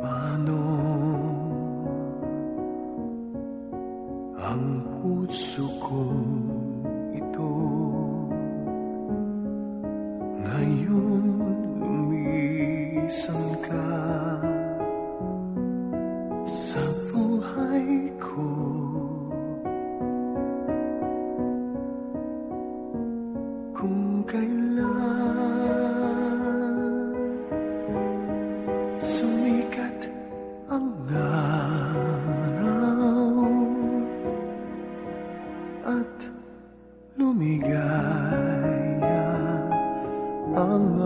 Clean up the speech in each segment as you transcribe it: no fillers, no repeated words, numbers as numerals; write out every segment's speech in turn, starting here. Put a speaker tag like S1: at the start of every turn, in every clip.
S1: Paano ang puso kong ito ngayon lumisan ka sa buhay ko? Kung kailan sumikat ang araw at lumigaya ang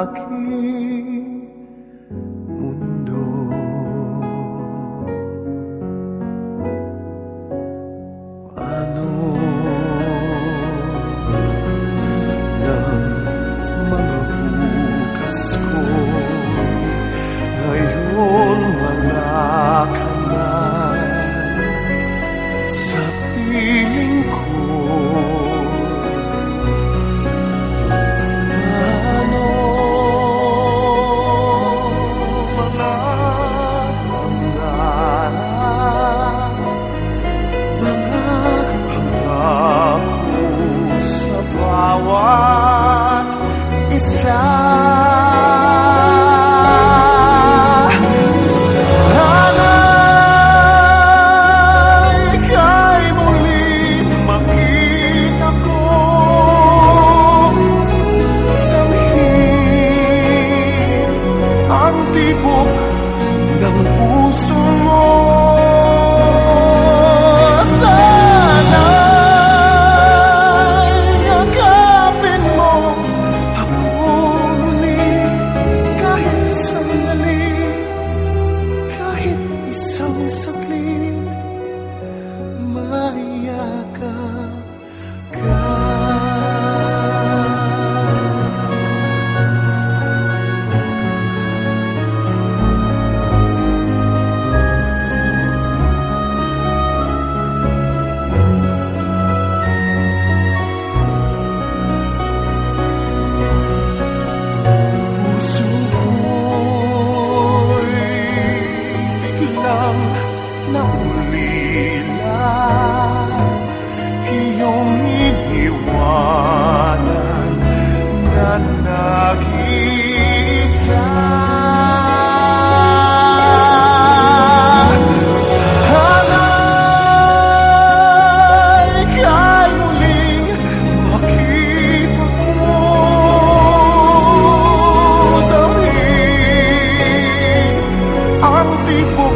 S1: aking mundo, paano ng mga bukas ko ngayon wala ka na sa piling ko? Paano mga pangarap, mga pangako sa bawat isa? Tibok ng puso mo, sana'y yakapin mo ako muli kahit sandali, kahit isang saglit, mayakap ka. Naulila iyong iniwanan na nag-iisa. Sana'y ika'y muling makita ko, damhin ang tibok